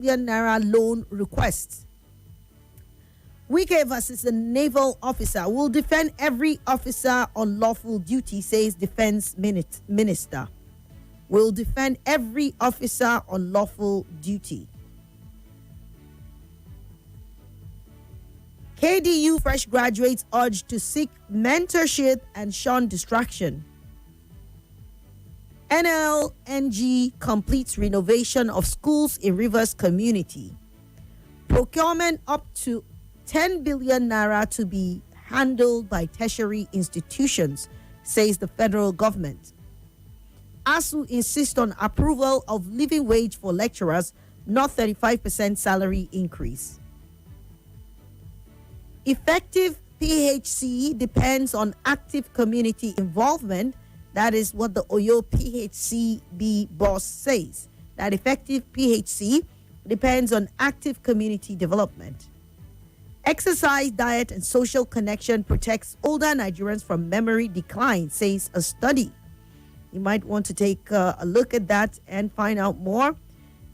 billion naira loan request. Wike versus a naval officer will defend every officer on lawful duty, says defense minister. Will defend every officer on lawful duty. KDU fresh graduates urged to seek mentorship and shun distraction. NLNG completes renovation of schools in Rivers community. Procurement up to 10 billion naira to be handled by tertiary institutions, says the federal government. ASU insists on approval of living wage for lecturers, not 35% salary increase. Effective PHC depends on active community involvement. That is what the Oyo PHCB boss says. That effective PHC depends on active community development. Exercise, diet, and social connection protects older Nigerians from memory decline, says a study. You might want to take a look at that and find out more.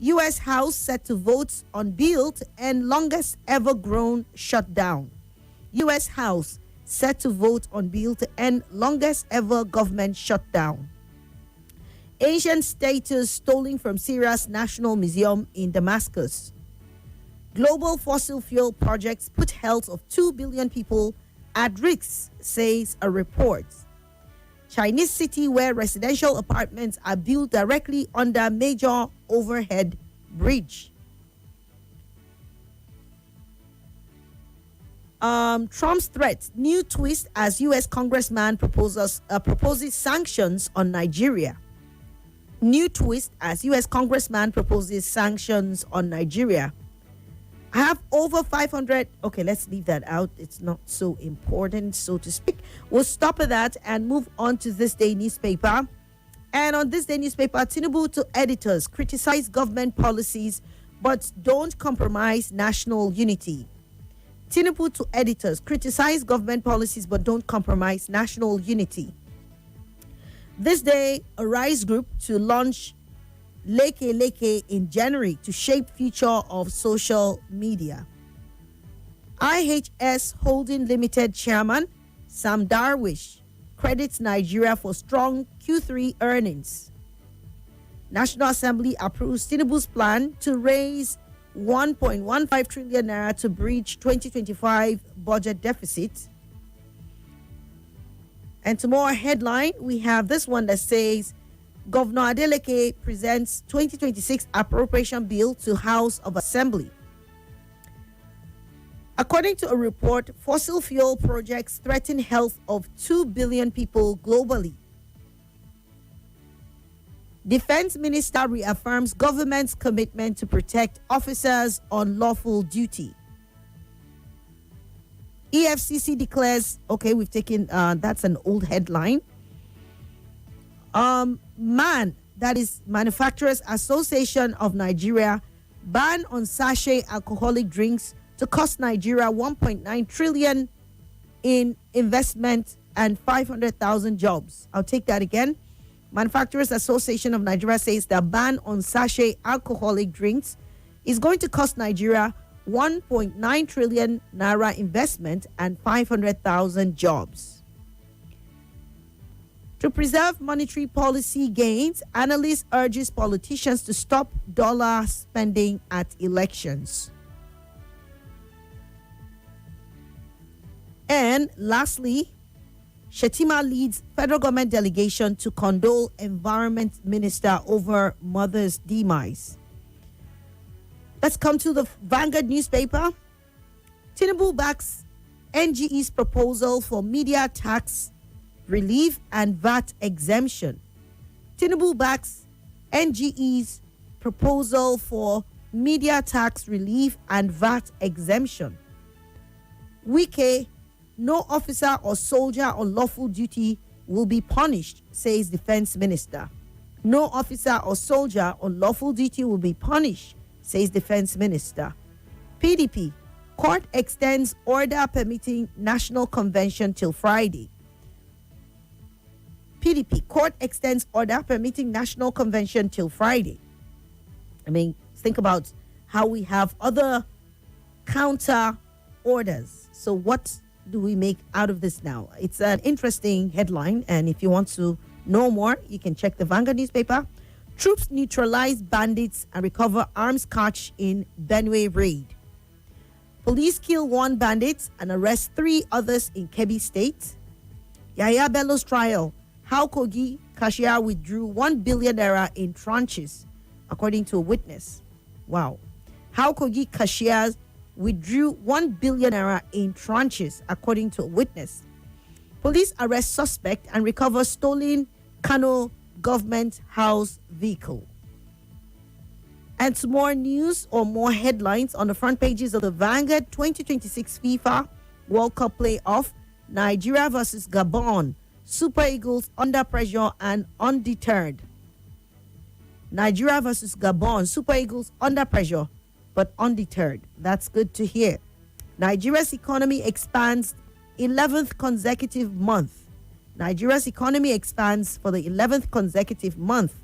U.S. House set to vote on bill to end longest ever grown shutdown. U.S. House set to vote on bill to end longest ever government shutdown. Ancient statues stolen from Syria's National Museum in Damascus. Global fossil fuel projects put health of 2 billion people at risk, says a report. Chinese city where residential apartments are built directly under major overhead bridge. Trump's threat, new twist as U.S. congressman proposes sanctions on Nigeria. New twist as U.S. congressman proposes sanctions on Nigeria. I have over 500. Okay, let's leave that out. It's not so important, so to speak. We'll stop at that and move on to this day newspaper. And on this day newspaper, Tinubu to editors criticize government policies but don't compromise national unity. Tinubu to editors criticize government policies but don't compromise national unity. This day, a Rise Group to launch Leke Leke in January to shape future of social media. IHS Holding Limited Chairman Sam Darwish credits Nigeria for strong Q3 earnings. National Assembly approves Tinubu's plan to raise 1.15 trillion naira to bridge 2025 budget deficit. And tomorrow headline, we have this one that says Governor Adeleke presents 2026 appropriation bill to House of Assembly. According to a report, fossil fuel projects threaten health of 2 billion people globally. Defense Minister reaffirms government's commitment to protect officers on lawful duty. EFCC declares, okay, we've taken, that's an old headline. That is Manufacturers Association of Nigeria, ban on sachet alcoholic drinks to cost Nigeria 1.9 trillion in investment and 500,000 jobs. I'll take that again. Manufacturers Association of Nigeria says the ban on sachet alcoholic drinks is going to cost Nigeria 1.9 trillion naira investment and 500,000 jobs. To preserve monetary policy gains, analyst urges politicians to stop dollar spending at elections. And lastly, Shetima leads federal government delegation to condole Environment Minister over mother's demise. Let's come to the Vanguard newspaper. Tinubu backs NGE's proposal for media tax relief and VAT exemption. Tinubu backs NGE's proposal for media tax relief and VAT exemption. Wike, no officer or soldier on lawful duty will be punished, says Defense Minister. No officer or soldier on lawful duty will be punished, says Defense Minister. PDP, court extends order permitting national convention till Friday. PDP, court extends order permitting national convention till Friday. I mean, think about how we have other counter orders. So what do we make out of this now? It's an interesting headline, and if you want to know more, you can check the Vanguard newspaper. Troops neutralize bandits and recover arms catch in Benue raid. Police kill 1 bandit and arrest 3 others in Kebbi State. Yahya Bello's trial. How Kogi cashier withdrew 1 billion naira in tranches, according to a witness. Wow. How Kogi cashiers withdrew 1 billion naira in tranches, according to a witness. Police arrest suspect and recover stolen Kano government house vehicle. And some more news or more headlines on the front pages of the Vanguard. 2026 FIFA World Cup playoff. Nigeria versus Gabon. Super Eagles under pressure and undeterred. Nigeria versus Gabon. Super Eagles under pressure but undeterred. That's good to hear. Nigeria's economy expands 11th consecutive month. Nigeria's economy expands for the 11th consecutive month.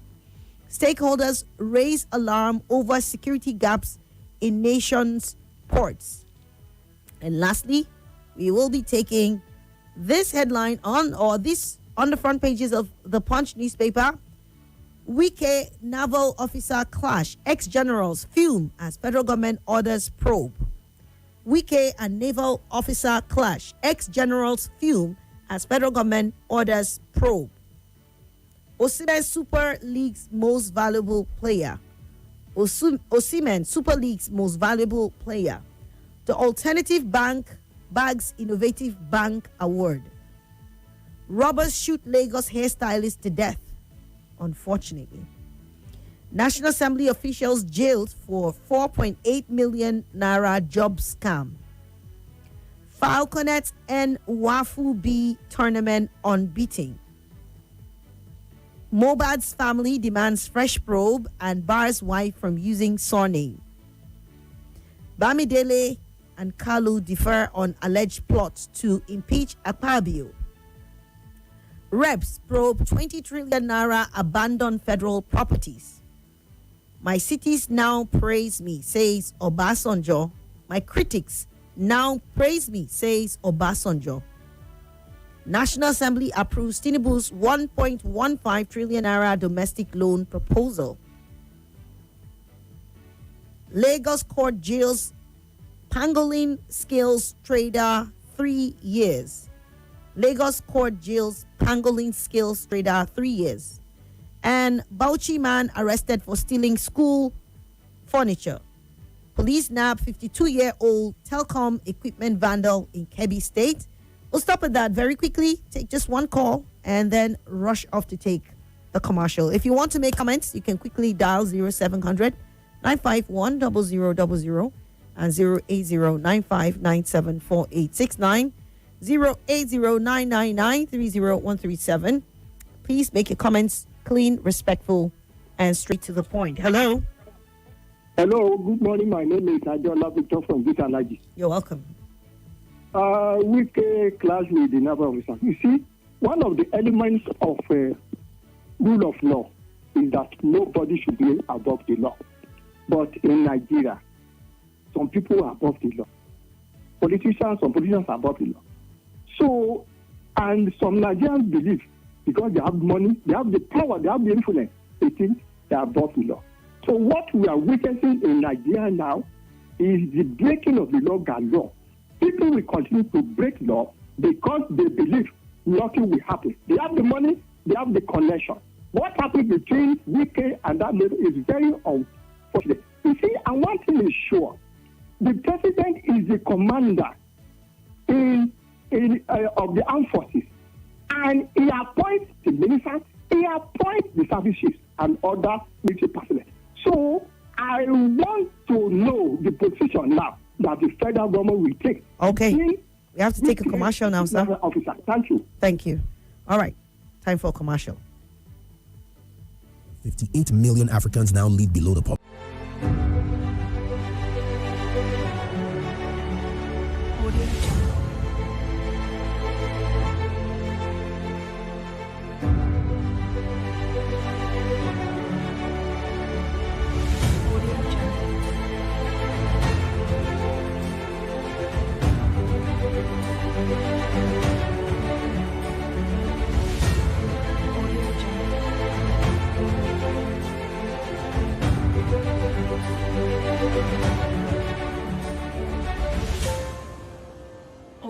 Stakeholders raise alarm over security gaps in nation's ports. And lastly, we will be taking this headline on the front pages of the Punch newspaper. Wike naval officer clash. Ex-generals fume as federal government orders probe. Wike and naval officer clash. Ex-generals fume as federal government orders probe. Osimhen Super League's most valuable player. Osimhen Super League's most valuable player. The Alternative Bank bags Innovative Bank Award. Robbers shoot Lagos hairstylist to death, unfortunately. National Assembly officials jailed for 4.8 million naira job scam. Falconets and Wafu B tournament unbeaten. Mobad's family demands fresh probe and bars wife from using surname. Bamidele and Kalu differ on alleged plots to impeach Akpabio. Reps probe 20 trillion naira abandoned federal properties. My cities now praise me, says Obasanjo. My critics now praise me, says Obasanjo. National Assembly approves Tinubu's 1.15 trillion naira domestic loan proposal. Lagos court jails pangolin scales trader 3 years. Lagos court jails pangolin scales trader 3 years. And Bauchi man arrested for stealing school furniture. Police nab 52-year-old telecom equipment vandal in Kebbi State. We'll stop at that very quickly, take just one call, and then rush off to take the commercial. If you want to make comments, you can quickly dial 0700 951 0000 and 08095974869, 08099930137. Please make your comments clean, respectful, and straight to the point. Hello. Hello, good morning. My name is Ajola Victor from Vitalaji. You're welcome. With clash with the naval officer. You see, one of the elements of rule of law is that nobody should be above the law. But in Nigeria, some people are above the law. Some politicians are above the law. So, and some Nigerians believe because they have money, they have the power, they have the influence, they think they are above the law. So what we are witnessing in Nigeria now is the breaking of the law galore. People will continue to break law because they believe nothing will happen. They have the money, they have the connection. What happens between Wike and that lady is very unfortunate. You see, and one thing is sure, the president is the commander of the armed forces, and he appoints the ministers, he appoints the service chiefs and other military personnel. So I want to know the position now that the federal government will take. Okay. We have to take a commercial now, sir. Officer, thank you. Thank you. All right. Time for a commercial. 58 million Africans now live below the poverty.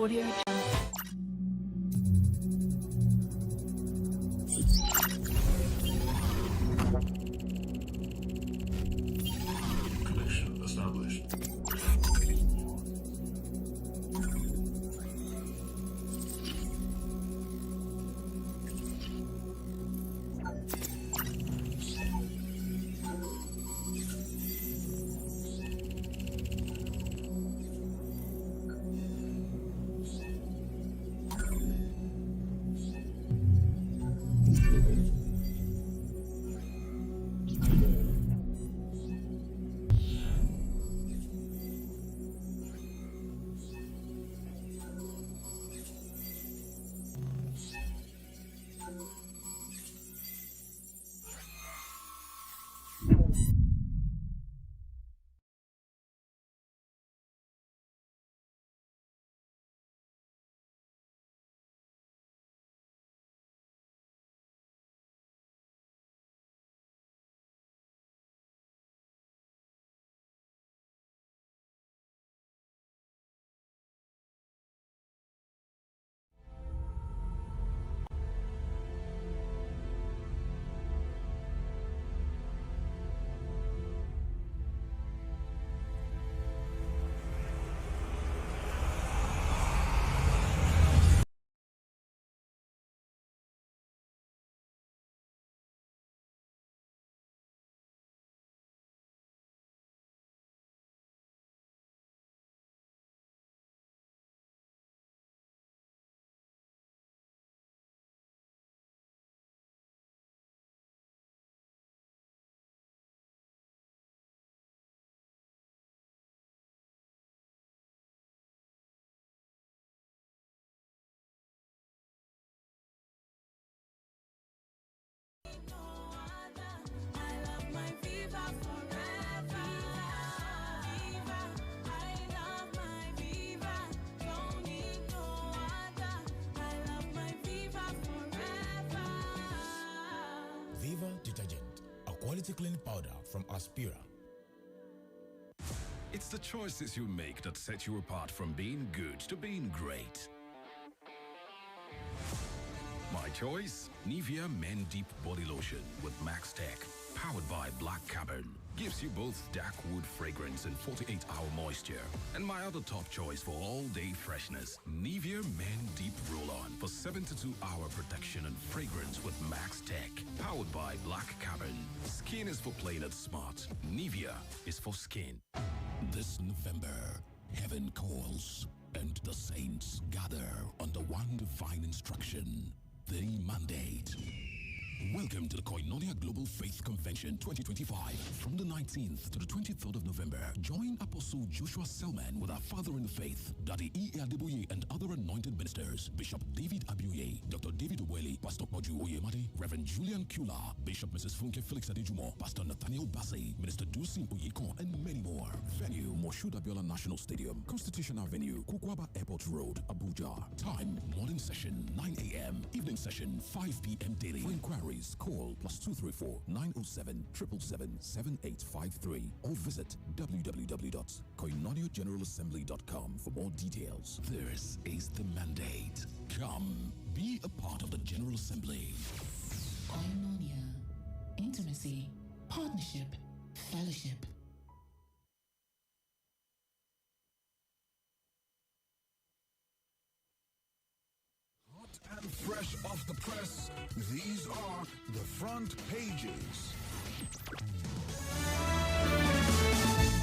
Audio Connection established. Viva detergent, a quality clean powder from Aspira. It's the choices you make that set you apart from being good to being great. My choice? Nivea Men Deep Body Lotion with Max Tech, powered by Black Carbon. Gives you both dark wood fragrance and 48-hour moisture. And my other top choice for all-day freshness, Nivea Men Deep Roll-On for 72-hour protection and fragrance with Max Tech, powered by Black Carbon. Skin is for playing it smart. Nivea is for skin. This November, heaven calls and the saints gather under one divine instruction, the mandate. Welcome to the Koinonia Global Faith Convention 2025. From the 19th to the 23rd of November, join Apostle Joshua Selman with our Father in the Faith, Daddy E. Adeboye, and other anointed ministers, Bishop David Abuye, Dr. David Oweli, Pastor Moju Oyemade, Reverend Julian Kula, Bishop Mrs. Funke Felix Adejumo, Pastor Nathaniel Bassey, Minister Dusin Oyekon, and many more. Venue, Moshood Abiola National Stadium, Constitution Avenue, Kukwaba Airport Road, Abuja. Time, morning session, 9 a.m., evening session, 5 p.m. daily. For inquiries, call +234 907 777 7853 or visit www.koinoniageneralassembly.com for more details. This is the mandate. Come, be a part of the General Assembly. Koinonia. Intimacy, partnership, fellowship. And fresh off the press, these are the front pages.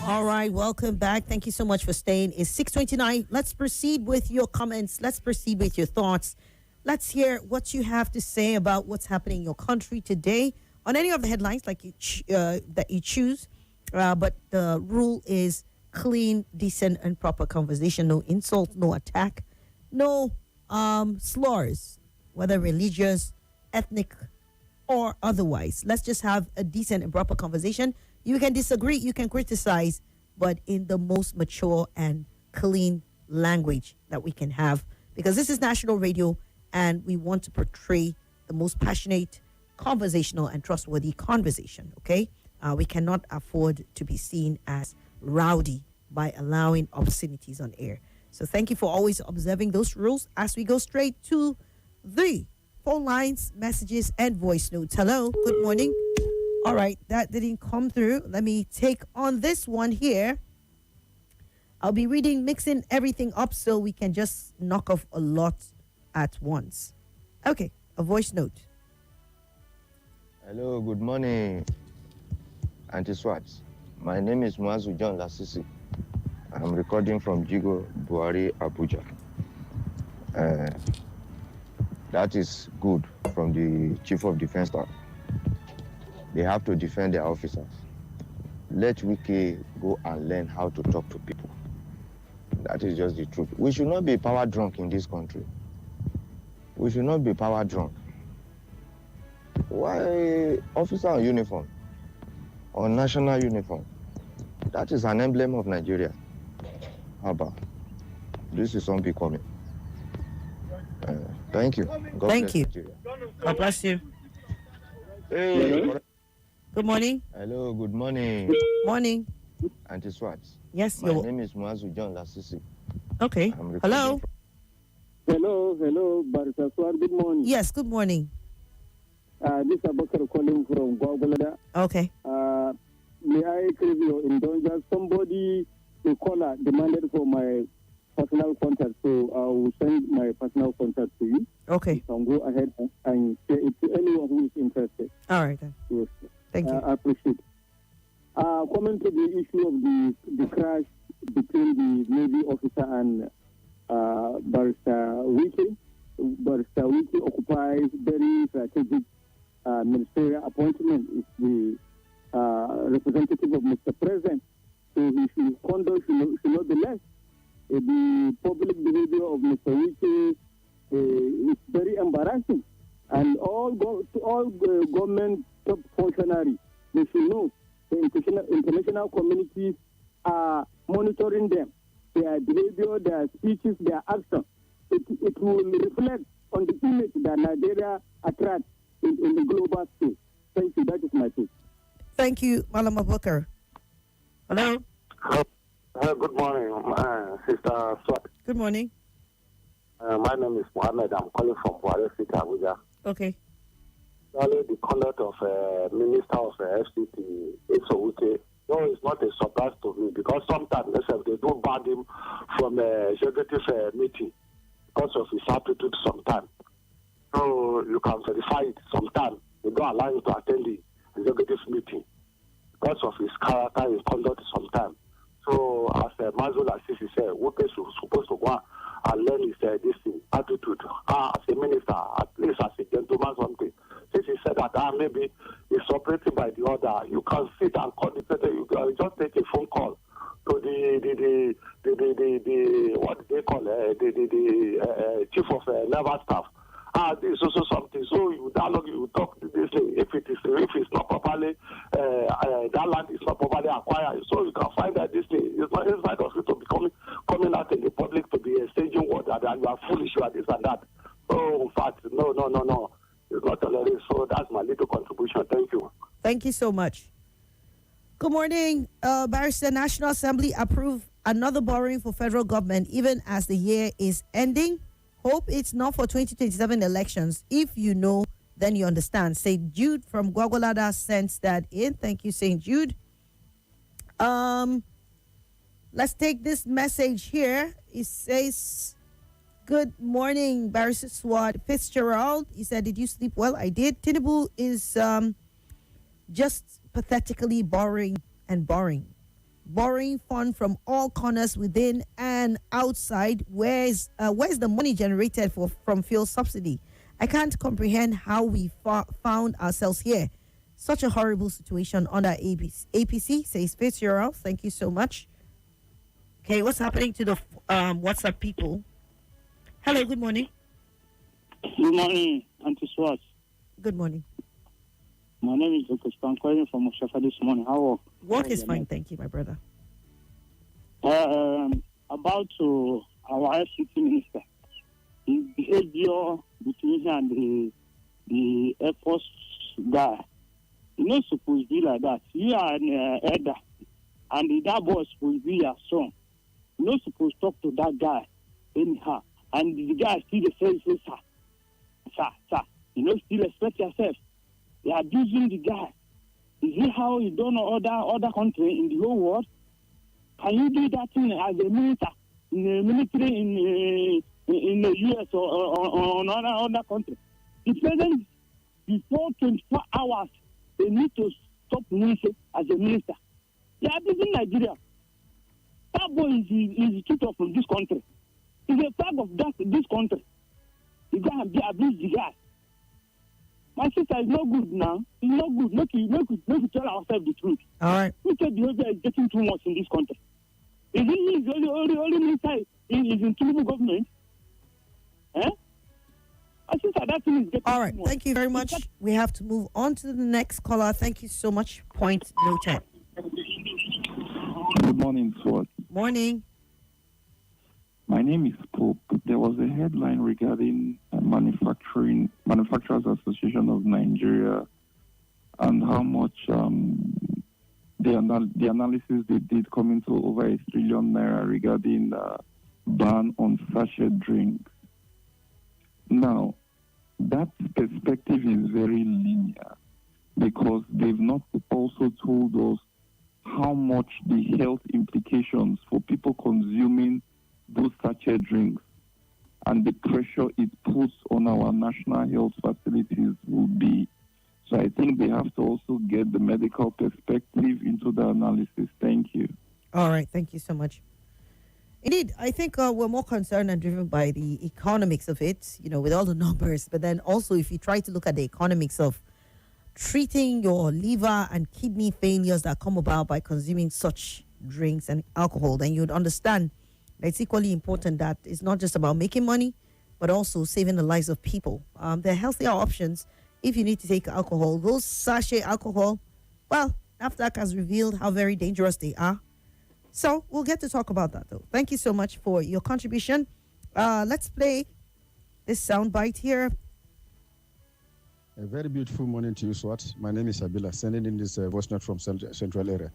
All right, welcome back. Thank you so much for staying. It's 6:29. Let's proceed with your comments. Let's proceed with your thoughts. Let's hear what you have to say about what's happening in your country today on any of the headlines that you choose. But the rule is clean, decent, and proper conversation. No insult, no attack, no slurs, whether religious, ethnic, or otherwise. Let's just have a decent and proper conversation. You can disagree, you can criticize, but in the most mature and clean language that we can have, because this is national radio and we want to portray the most passionate, conversational, and trustworthy conversation. Okay, we cannot afford to be seen as rowdy by allowing obscenities on air. So thank you for always observing those rules as we go straight to the phone lines, messages, and voice notes. Hello, good morning. All right, that didn't come through. Let me take on this one here. I'll be mixing everything up so we can just knock off a lot at once. Okay, a voice note. Hello, good morning, Auntie Swat. My name is Muazu John Lasisi. I'm recording from Jigo, Buhari, Abuja. That is good from the Chief of Defense Staff. They have to defend their officers. Let Wiki go and learn how to talk to people. That is just the truth. We should not be power drunk in this country. We should not be power drunk. Why officer on uniform, or national uniform? That is an emblem of Nigeria. How about? This is unbecoming. Thank you. Thank you. Nigeria. God bless you. Hey. Good morning. Hello, good morning. Morning. Auntie Swat. Yes, My name is Muazu John Lasisi. Okay. Hello. Hello, Barista Swat. Good morning. Yes, good morning. This is Abakar calling from Gwagwalada. Okay. May I crave your indulgence? Somebody, a caller, demanded for my personal contact, so I will send my personal contact to you. Okay. You can go ahead and share it to anyone who is interested. All right then. Yes. Thank you. I appreciate it. Coming to the issue of the crash between the Navy officer and Barrister Wiki. Barrister Wiki occupies very strategic ministerial appointment. Is the representative of Mr. President. So his conduct should not be less. The public behavior of Mr. Wiki is very embarrassing. And all government top functionaries, they should know the international communities are monitoring them, their behavior, their speeches, their actions. It will reflect on the image that Nigeria attracts in the global space. Thank you. That is my take. Thank you, Malam Abubakar. Hello. Good morning, Sister Swat. Good morning. My name is Mohammed. I'm calling from Buhari City, Abuja. Okay. Only the conduct of Minister of FCT, Isoute, no, it's not a surprise to me because sometimes they do ban him from executive meeting because of his aptitude sometimes. So you can verify it sometimes. They don't allow him to attend the executive meeting because of his character, his conduct sometimes. So as Mazul Assisi said, Wuke is supposed to go and learn his this attitude as a minister, at least as a gentleman something. Since he said that maybe he's operating by the order, you can sit and call the person. You can just take a phone call to the what do they call the chief of naval staff. This is also something. So you dialogue, you talk to this thing. If it's not properly that land is not properly acquired, so you can find that this thing is not inside of it to be coming out in the public to be a staging word that you are foolish, you are this and that. So in fact, no. It's not tolerated. So that's my little contribution. Thank you. Thank you so much. Good morning. Barrister, National Assembly approved another borrowing for federal government even as the year is ending. Hope it's not for 2027 elections. If you know, then you understand. St. Jude from Gwagwalada sent that in. Thank you, St. Jude. Let's take this message here. It says, good morning, Barrister Swat. Fitzgerald, he said, did you sleep well? I did. Tinubu is just pathetically borrowing fund from all corners within and outside. Where's the money generated from fuel subsidy? I can't comprehend how we found ourselves here. Such a horrible situation under APC, says Fitzgerald. Thank you so much. Okay, what's happening to the WhatsApp people? Hello, good morning. Good morning, Auntie Swat. Good morning. My name is Lucas. I'm calling from Oshafa this morning. How work is fine, thank you, my brother. About our FCT minister, his behavior between him and the Air Force guy, you're not supposed to be like that. You are an elder, and that boy is supposed to be your son. You're not supposed to talk to that guy anyhow. And the guy still say, sir, you know, still respect yourself. They are abusing the guy. Is it how you don't know other country in the whole world? Can you do that thing as a minister in the military in the US or other country? The president, before 24 hours, they need to stop minister as a minister. They are abusing Nigeria. That boy is the tutor from this country. He's a flag of this country. You go and abuse the guy. My sister is not good now. It's not good. Make we tell ourselves the truth. All right. Wicked behavior is getting too much in this country. Is it the only minister is in Tinubu government? Eh? My sister, that thing is getting All right. too much. Thank you very much. We have to move on to the next caller. Thank you so much. Point noted. Good morning, Swat. Morning. My name is Pope. There was a headline regarding Manufacturers Association of Nigeria and how much the analysis they did coming to over 1 trillion naira regarding ban on sachet drinks. Now, that perspective is very linear because they've not also told us how much the health implications for people consuming those sachet drinks and the pressure it puts on our national health facilities will be. So I think they have to also get the medical perspective into the analysis. Thank you. All right. Thank you so much. Indeed, I think we're more concerned and driven by the economics of it, you know, with all the numbers. But then also, if you try to look at the economics of treating your liver and kidney failures that come about by consuming such drinks and alcohol, then you'd understand that it's equally important that it's not just about making money, but also saving the lives of people. There are healthier options if you need to take alcohol. Those sachet alcohol, well, NAFDAC has revealed how very dangerous they are. So we'll get to talk about that, though. Thank you so much for your contribution. Let's play this soundbite here. A very beautiful morning to you, Swat. My name is Abila, sending in this voice note from Central area.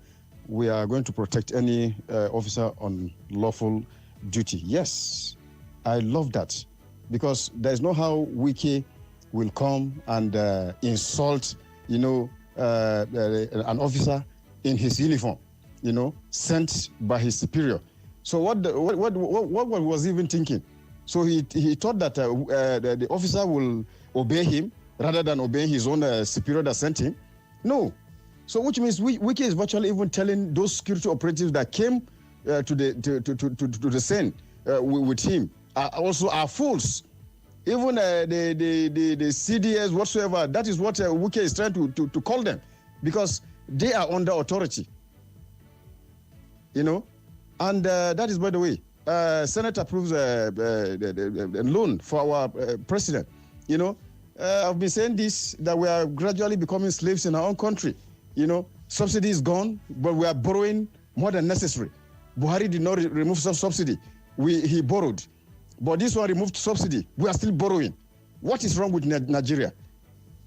We are going to protect any officer on lawful duty. Yes, I love that because there's no how Wiki will come and insult, you know, an officer in his uniform, you know, sent by his superior. So what was he even thinking? So he thought that the officer will obey him rather than obeying his own superior that sent him. No. So which means Wiki is virtually even telling those security operatives that came to the scene with him also are fools. Even the CDS whatsoever, that is what Wiki is trying to call them because they are under authority. You know, and that is, by the way, Senate approves a loan for our president. You know, I've been saying this, that we are gradually becoming slaves in our own country. You know, subsidy is gone, but we are borrowing more than necessary. Buhari did not remove some subsidy. He borrowed. But this one removed subsidy. We are still borrowing. What is wrong with Nigeria?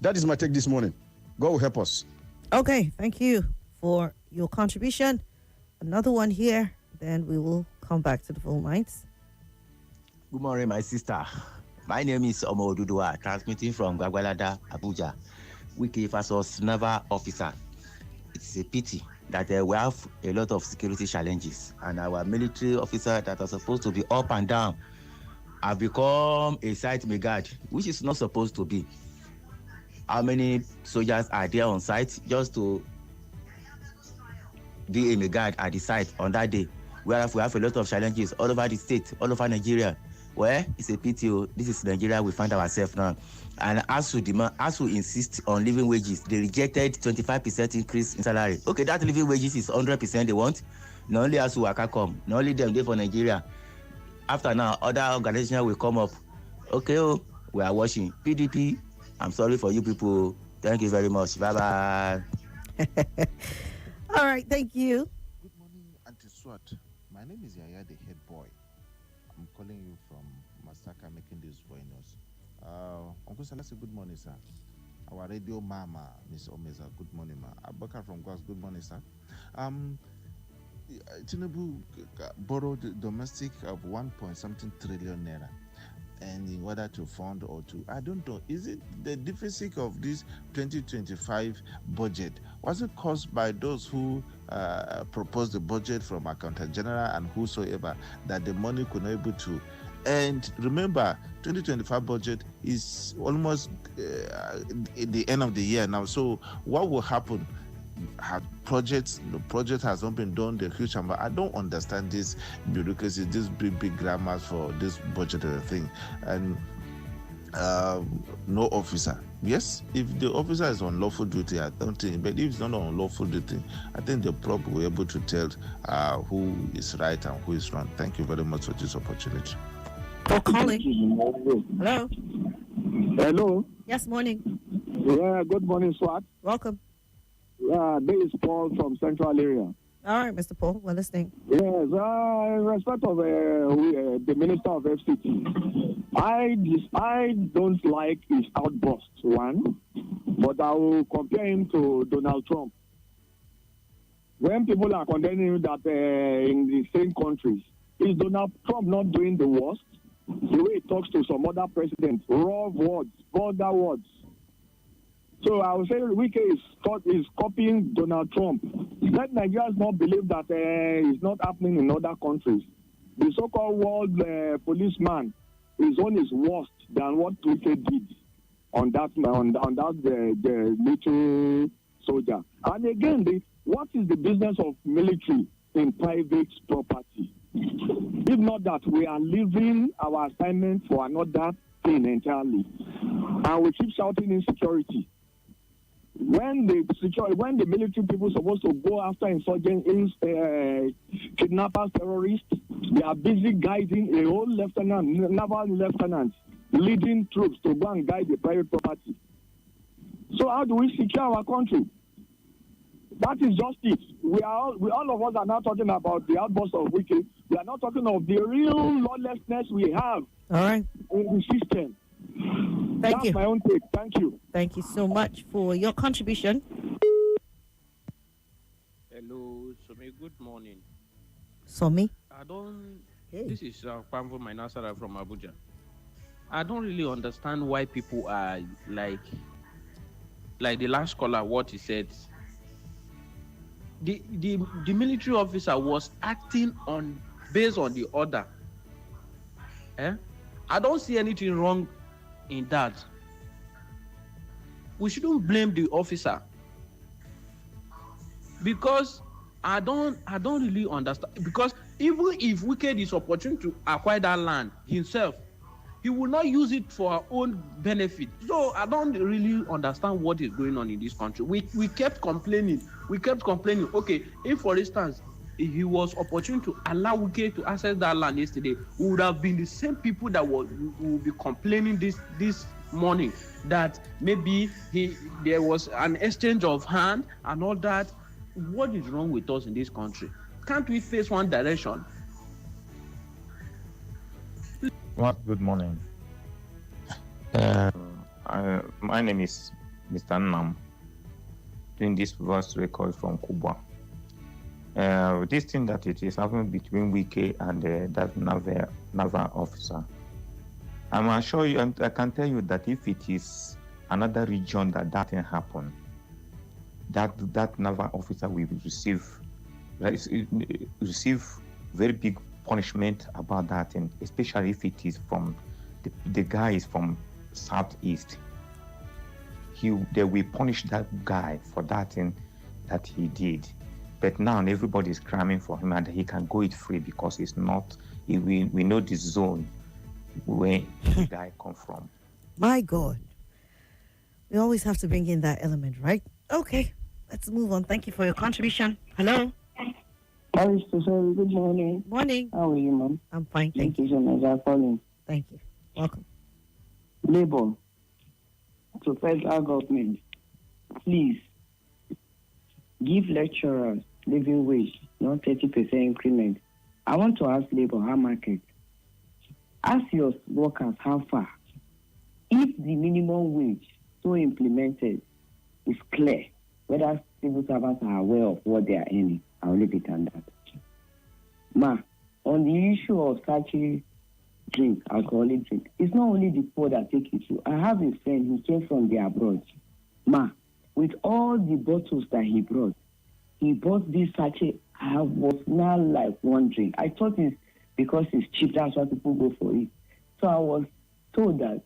That is my take this morning. God will help us. Okay, thank you for your contribution. Another one here, then we will come back to the phone lines. Good morning, my sister. My name is Omo Dudua, transmitting from Gwagwalada, Abuja. Wiki versus naval officer. It's a pity that we have a lot of security challenges, and our military officers that are supposed to be up and down have become a site guard, which is not supposed to be. How many soldiers are there on site just to be a guard at the site on that day? Whereas we have a lot of challenges all over the state, all over Nigeria. Well, it's a pity. This is Nigeria we find ourselves now. And as we insist on living wages, they rejected 25% increase in salary. Okay, that living wages is 100% they want. Not only as we come, not only them there for Nigeria. After now, other organizations will come up. Okay, we are watching. PDP, I'm sorry for you people. Thank you very much. Bye-bye. All right, thank you. Good morning, Auntie Swat. My name is Yaya, the head boy. I'm calling you from Masaka, making this voice notes. Uncle Salasi, good morning, sir. Our radio mama, Miss Omeza, good morning, ma. Abaka from Gwas, good morning, sir. Tinubu borrowed domestic of 1 point something trillion naira, and in order to fund or to, I don't know, is it the deficit of this 2025 budget? Was it caused by those who proposed the budget from Accountant General and whosoever, that the money could not be able to? And remember, 2025 budget is almost at the end of the year now. So what will happen? The project has not been done, the huge amount. I don't understand this bureaucracy, this big grammars for this budgetary thing. And no officer. Yes, if the officer is on lawful duty, I don't think, but if it's not on lawful duty, I think the prop will be able to tell who is right and who is wrong. Thank you very much for this opportunity. For calling. Hello. Hello. Yes, morning. Yeah, good morning, Swat. Welcome. This is Paul from Central Area. All right, Mr. Paul, we're listening. Yes, in respect of the Minister of FCT, I don't like his outbursts, one, but I will compare him to Donald Trump. When people are condemning that in the same countries, is Donald Trump not doing the worst? The way he talks to some other presidents, raw words, vulgar words. So I would say Wike is copying Donald Trump. Let Nigerians not believe that it's not happening in other countries. The so-called world policeman, his own is worse than what Wike did on that the little soldier. And again, what is the business of military in private property? If not that we are leaving our assignment for another thing entirely, and we keep shouting insecurity. When the military people are supposed to go after insurgents, kidnappers, terrorists, they are busy guiding a whole naval lieutenant, leading troops to go and guide the private property. So how do we secure our country? That is just it. All of us are now talking about the outburst of Wike. We are not talking of the real lawlessness we have in the system. Thank you. That's my own take. Thank you. Thank you so much for your contribution. Hello, Somi. Good morning. Somi? This is Pamvo Mainasara from Abuja. I don't really understand why people are like the last caller, what he said. The military officer was acting based on the order. I don't see anything wrong in that. We shouldn't blame the officer, because I don't really understand. Because even if Wike is opportunity to acquire that land himself, he will not use it for our own benefit. So I don't really understand what is going on in this country. We kept complaining. Okay, if for instance, if he was opportune to allow Wike to access that land yesterday, we would have been the same people that will be complaining this morning that maybe there was an exchange of hand and all that. What is wrong with us in this country? Can't we face one direction? Well, good morning. My name is Mr. Nam, doing this voice record from Cuba. This thing that it is happening between Wike and that naval officer, I'm assure you, and I can tell you that if it is another region that thing happen, that naval officer will receive very big punishment about that thing, especially if it is from the guy is from southeast. They will punish that guy for that thing that he did. But now everybody is cramming for him, and he can go it free because it's not. We know the zone where the guy come from. My God, we always have to bring in that element, right? Okay, let's move on. Thank you for your contribution. Hello. Hi, Mr. Sir. Good morning. Morning. How are you, ma'am? I'm fine, thank you. Thank you so much for calling. Thank you. Welcome. Labour to federal government, please give lecturers living wage, not 30% increment. I want to ask Labour how market. Ask your workers how far. If the minimum wage so implemented is clear, whether civil servants are aware of what they are earning, I'll leave it on that. Ma, on the issue of sachet drink, alcoholic drink, it's not only the poor that take it through. I have a friend, he came from the abroad. Ma, with all the bottles that he brought this sachet. I was now like wondering. I thought it's because it's cheap, that's why people go for it. So I was told that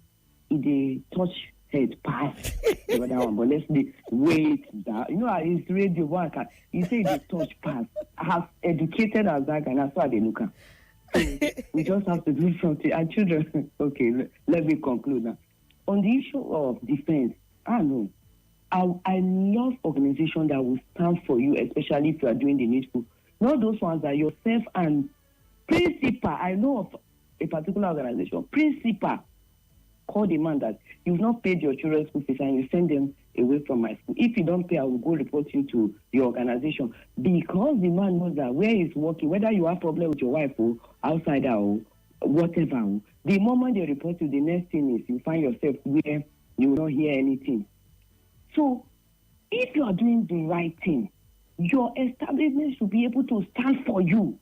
if they touch head pass the other one, but let's wait that. You know, it's radio one. You say they touch pass. I have educated as that, and that's why they look at. So we just have to do something. And children, okay, let me conclude now. On the issue of defense, I know. I love organizations that will stand for you, especially if you are doing the needful. Not those ones that yourself and principal. I know of a particular organization. Principal call the man that you've not paid your children's school fees and you send them away from my school. If you don't pay, I will go report you to the organization. Because the man knows that where he's working, whether you have problem with your wife or outsider or whatever, the moment they report you, the next thing is you find yourself where you will not hear anything. So, if you are doing the right thing, your establishment should be able to stand for you.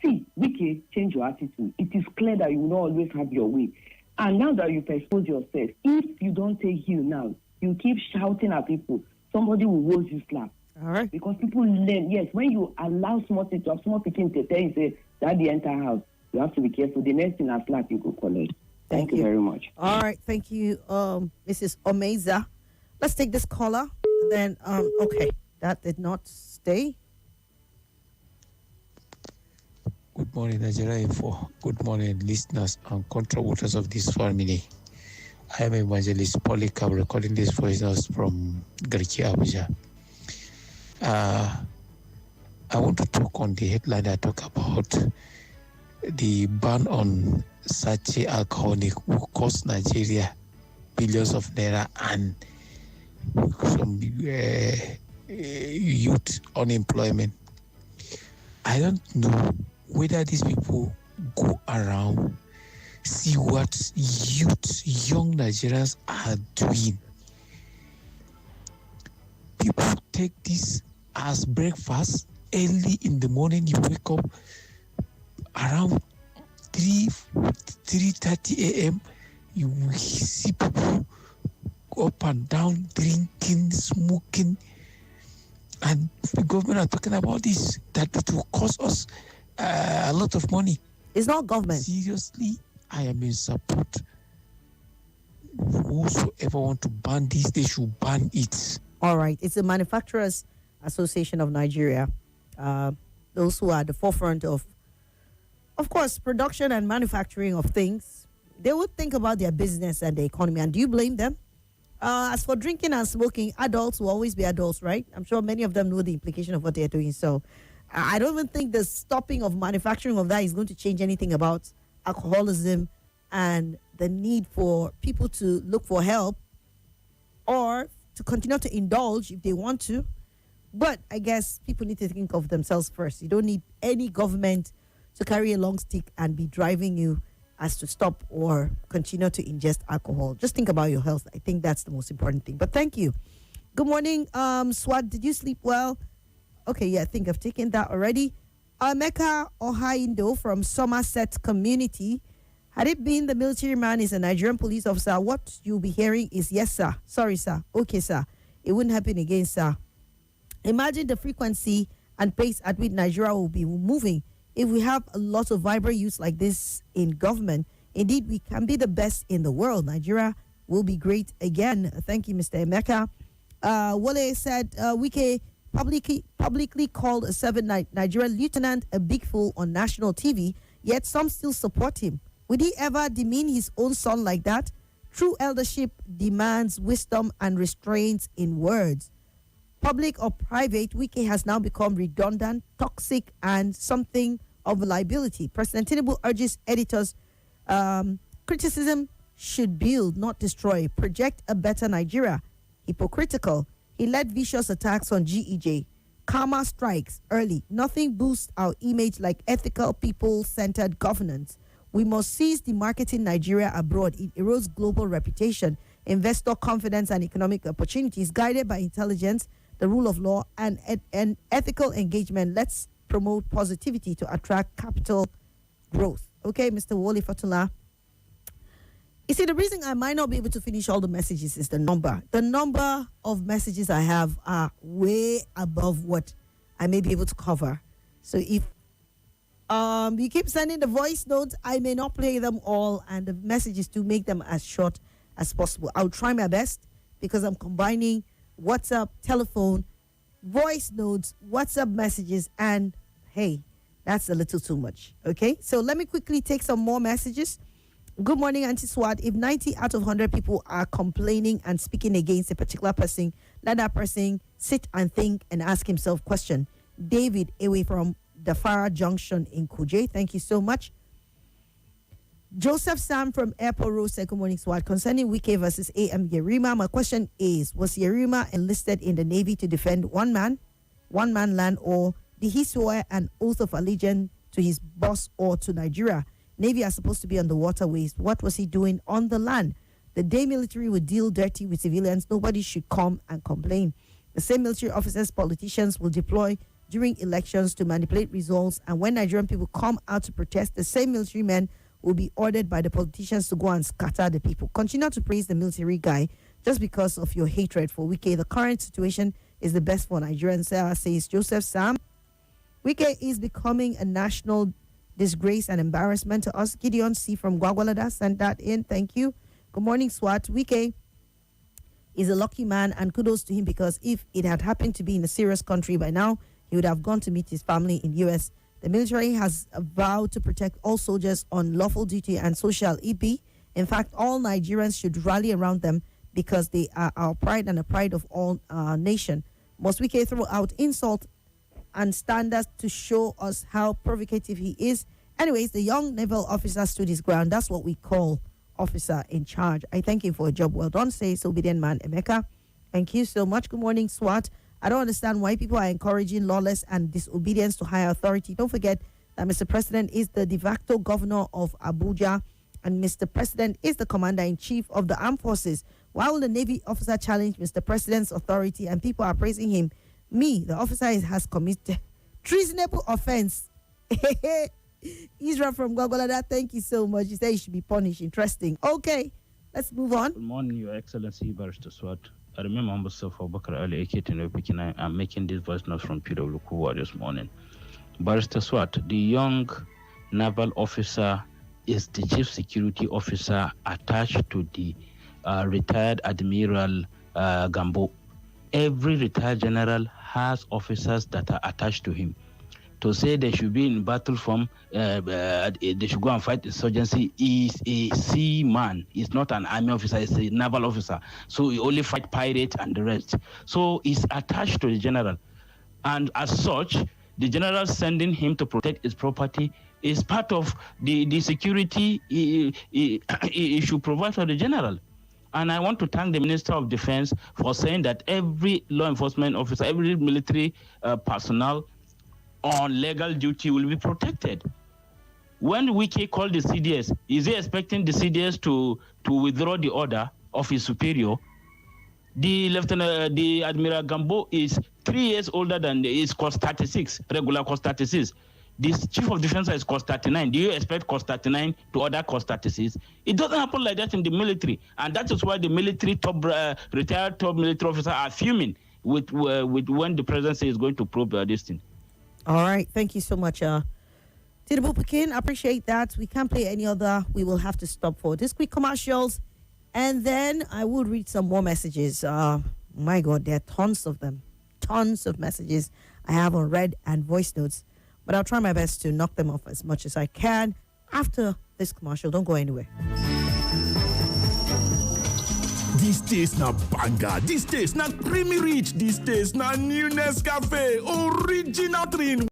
See, Wiki, change your attitude. It is clear that you will not always have your way. And now that you've exposed yourself, if you don't take heal now, you keep shouting at people, somebody will hold you slap. All right. Because people learn. Yes, when you allow small people to tell you, say, Daddy enter house, you have to be careful. The next thing I slap, you go collect. Thank you very much. All right. Thank you, Mrs. Omeza. Let's take this caller. Then, okay, that did not stay. Good morning, Nigeria Info. Good morning, listeners and contributors of this family. I am Evangelist Polycarp, recording this voice note from Garki, Abuja. I want to talk on the headline I talk about the ban on sachet alcoholic will cost Nigeria billions of naira and some youth unemployment. I don't know whether these people go around, see what young Nigerians are doing. People take this as breakfast early in the morning. You wake up around 3:30 a.m. You see people up and down, drinking, smoking, and the government are talking about this, that it will cost us a lot of money. It's not government. Seriously, I am in support. Whosoever want to ban this, they should ban it. All right. It's the Manufacturers Association of Nigeria. Those who are at the forefront of course, production and manufacturing of things. They would think about their business and the economy. And do you blame them? As for drinking and smoking, adults will always be adults, right? I'm sure many of them know the implication of what they're doing. So I don't even think the stopping of manufacturing of that is going to change anything about alcoholism and the need for people to look for help or to continue to indulge if they want to. But I guess people need to think of themselves first. You don't need any government to carry a long stick and be driving you as to stop or continue to ingest alcohol. Just think about your health. I think that's the most important thing. But thank you. Good morning, Swat. Did you sleep well? Okay, yeah, I think I've taken that already. Emeka Ohaindo from Somerset Community. Had it been the military man is a Nigerian police officer, what you'll be hearing is, yes, sir. Sorry, sir. Okay, sir. It wouldn't happen again, sir. Imagine the frequency and pace at which Nigeria will be moving if we have a lot of vibrant youth like this in government. Indeed, we can be the best in the world. Nigeria will be great again. Thank you, Mr. Emeka. Wale said, Wike publicly called a 7 Nigerian lieutenant a big fool on national TV, yet some still support him. Would he ever demean his own son like that? True eldership demands wisdom and restraint in words. Public or private, Wike has now become redundant, toxic, and something of a liability. President Tinubu urges editors, criticism should build, not destroy. Project a better Nigeria. Hypocritical. He led vicious attacks on GEJ. Karma strikes early. Nothing boosts our image like ethical, people-centered governance. We must seize the marketing Nigeria abroad. It erodes global reputation, investor confidence, and economic opportunities. Guided by intelligence, the rule of law, and ethical engagement, let's promote positivity to attract capital growth. Okay, Mr. Wole Fatula. You see, the reason I might not be able to finish all the messages is the number. The number of messages I have are way above what I may be able to cover. So if you keep sending the voice notes, I may not play them all, and the messages to make them as short as possible. I'll try my best because I'm combining WhatsApp, telephone, voice notes, WhatsApp messages, and hey, that's a little too much. Okay, so let me quickly take some more messages. Good morning, Auntie Swat. If 90 out of 100 people are complaining and speaking against a particular person, let that person sit and think and ask himself question. David, away from the Farah Junction in Kuje. Thank you so much. Joseph Sam from Airport Road, second morning SWAT. Concerning Wike versus AM Yerima, my question is, was Yerima enlisted in the Navy to defend one man land, or did he swear an oath of allegiance to his boss or to Nigeria? Navy are supposed to be on the waterways. What was he doing on the land? The day military would deal dirty with civilians, nobody should come and complain. The same military officers, politicians will deploy during elections to manipulate results, and when Nigerian people come out to protest, the same military men will be ordered by the politicians to go and scatter the people. Continue to praise the military guy just because of your hatred for Wike. The current situation is the best for Nigerians, says Joseph Sam. Wike is becoming a national disgrace and embarrassment to us. Gideon C. from Gwagwalada sent that in. Thank you. Good morning, SWAT. Wike is a lucky man, and kudos to him, because if it had happened to be in a serious country by now, he would have gone to meet his family in U.S. The military has vowed to protect all soldiers on lawful duty and social EP. In fact, all Nigerians should rally around them because they are our pride and the pride of all our nation. Must Wike throw out insult and standards to show us how provocative he is? Anyways, the young naval officer stood his ground. That's what we call officer in charge. I thank him for a job well done, says obedient man Emeka. Thank you so much. Good morning, SWAT. I don't understand why people are encouraging lawless and disobedience to higher authority. Don't forget that Mr. President is the de facto governor of Abuja, and Mr. President is the commander-in-chief of the armed forces. Why will the Navy officer challenge Mr. President's authority and people are praising him? Me, the officer has committed treasonable offense. Israel from Gwagwalada, thank you so much. You say he should be punished. Interesting. Okay, let's move on. Good morning, Your Excellency, Barrister Swat. I remember myself, Abubakar Ali AK, I'm making this voice note from PW Kuwa this morning. Barrister Swat, the young naval officer is the chief security officer attached to the retired Admiral Gambo. Every retired general has officers that are attached to him. To say they should be in battle form, they should go and fight insurgency, is a seaman. He's not an army officer, he's a naval officer. So he only fight pirates and the rest. So he's attached to the general. And as such, the general sending him to protect his property is part of the security he should provide for the general. And I want to thank the Minister of Defense for saying that every law enforcement officer, every military personnel on legal duty will be protected. When Wike called the CDS, is he expecting the CDS to withdraw the order of his superior? The Admiral Gambo is 3 years older than his cost 36, regular cost 36. This chief of defense is cost 39. Do you expect cost 39 to order cost 36? It doesn't happen like that in the military, and that is why the military retired top military officers are fuming with when the president says he's going to probe this thing. All right, thank you so much, Tinubu Pekin. I appreciate that. We can't play any other. We will have to stop for this quick commercials, and then I will read some more messages. My God, there are tons of them, tons of messages I have on read and voice notes, but I'll try my best to knock them off as much as I can after this commercial. Don't go anywhere. This taste na banger, this taste na creamy rich, this taste na new Nescafe, original 3-in-1.